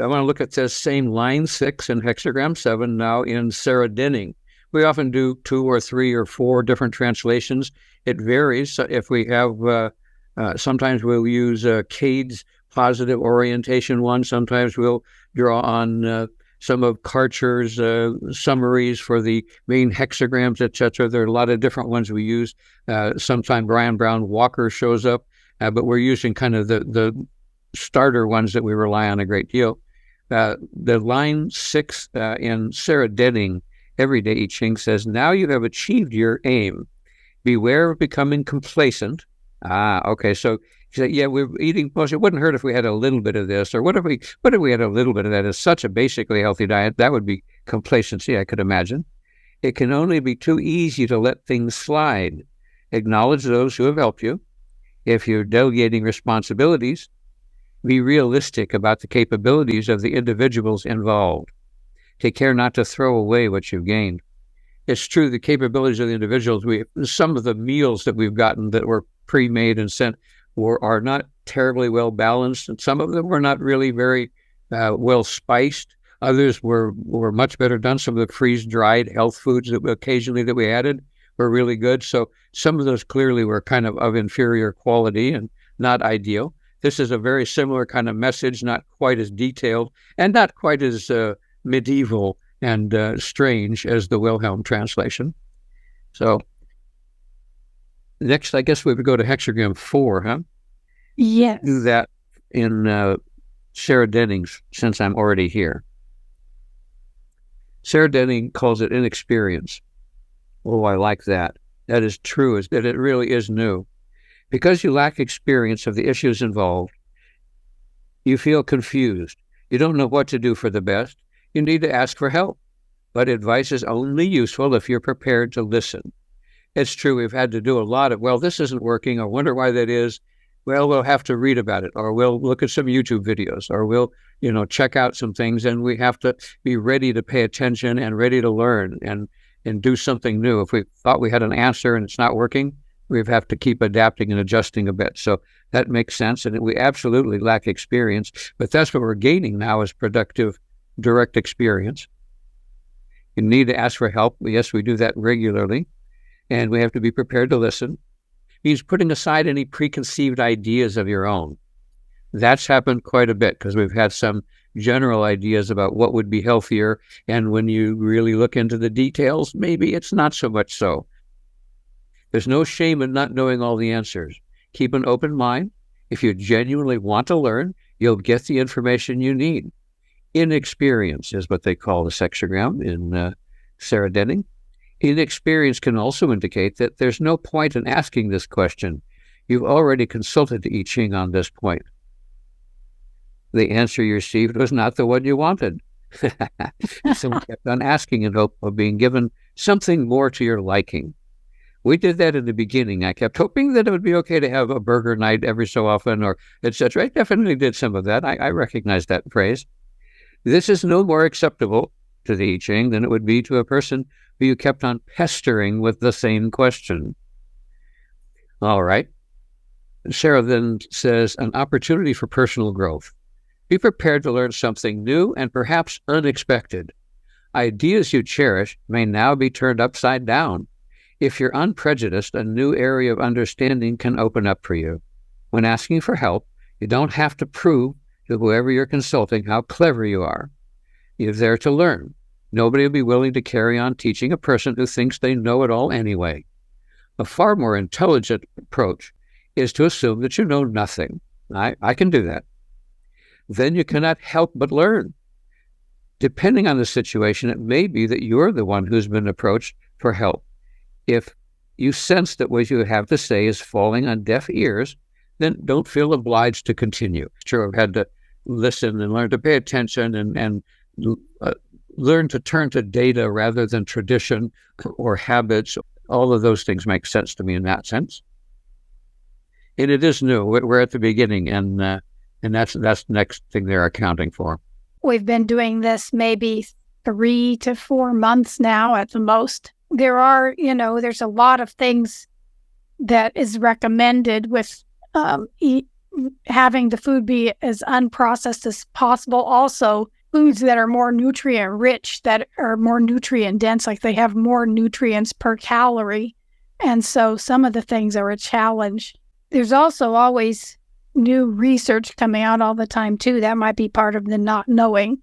I want to look at this same line 6 in hexagram 7 now in serotonin. We often do 2 or 3 or 4 different translations. It varies. So if we have, sometimes we'll use Cade's positive orientation one. Sometimes we'll draw on some of Karcher's summaries for the main hexagrams, etc. There are a lot of different ones we use. Sometimes Brian Brown Walker shows up, but we're using kind of the starter ones that we rely on a great deal. The line 6 in serotonin, Everyday I Ching, says, now you have achieved your aim. Beware of becoming complacent. Okay, so yeah, we're eating most. It wouldn't hurt if we had a little bit of this, or what if we had a little bit of that? It's such a basically healthy diet. That would be complacency, I could imagine. It can only be too easy to let things slide. Acknowledge those who have helped you. If you're delegating responsibilities, be realistic about the capabilities of the individuals involved. Take care not to throw away what you've gained. It's true, the capabilities of the individuals, some of the meals that we've gotten that were pre-made and sent are not terribly well balanced, and some of them were not really very well spiced. Others were much better done. Some of the freeze-dried health foods that occasionally that we added were really good. So some of those clearly were kind of inferior quality and not ideal. This is a very similar kind of message, not quite as detailed and not quite as medieval and strange as the Wilhelm translation. So next, I guess we would go to hexagram 4, huh? Yes. Do that in serotonin, since I'm already here. Serotonin calls it inexperience. Oh, I like that. That is true, is that it really is new. Because you lack experience of the issues involved, you feel confused. You don't know what to do for the best. You need to ask for help. But advice is only useful if you're prepared to listen. It's true, we've had to do a lot of, well, this isn't working. I wonder why that is. Well, we'll have to read about it, or we'll look at some YouTube videos, or we'll, check out some things, and we have to be ready to pay attention and ready to learn and do something new. If we thought we had an answer and it's not working, we have to keep adapting and adjusting a bit. So that makes sense, and we absolutely lack experience, but that's what we're gaining now is productive, direct experience. You need to ask for help. Yes, we do that regularly, and we have to be prepared to listen. Means putting aside any preconceived ideas of your own. That's happened quite a bit because we've had some general ideas about what would be healthier, and when you really look into the details, maybe it's not so much so. There's no shame in not knowing all the answers. Keep an open mind. If you genuinely want to learn, you'll get the information you need. Inexperience is what they call the sexagram in serotonin. Inexperience can also indicate that there's no point in asking this question. You've already consulted the I Ching on this point. The answer you received was not the one you wanted. So we kept on asking in hope of being given something more to your liking. We did that in the beginning. I kept hoping that it would be okay to have a burger night every so often, or etc. I definitely did some of that. I recognize that phrase. This is no more acceptable to the I Ching than it would be to a person who you kept on pestering with the same question. All right. Sarah then says, an opportunity for personal growth. Be prepared to learn something new and perhaps unexpected. Ideas you cherish may now be turned upside down. If you're unprejudiced, a new area of understanding can open up for you. When asking for help, you don't have to prove to whoever you're consulting how clever you are. You're there to learn. Nobody will be willing to carry on teaching a person who thinks they know it all anyway. A far more intelligent approach is to assume that you know nothing. I can do that. Then you cannot help but learn. Depending on the situation, it may be that you're the one who's been approached for help. If you sense that what you have to say is falling on deaf ears, then don't feel obliged to continue. Sure, I've had to listen and learn to pay attention and learn to turn to data rather than tradition or habits. All of those things make sense to me in that sense. And it is new. We're at the beginning, and that's the next thing they're accounting for. We've been doing this maybe 3 to 4 months now at the most. There's a lot of things that is recommended with having the food be as unprocessed as possible. Also, foods that are more nutrient rich, that are more nutrient dense, like they have more nutrients per calorie. And so some of the things are a challenge. There's also always new research coming out all the time too. That might be part of the not knowing.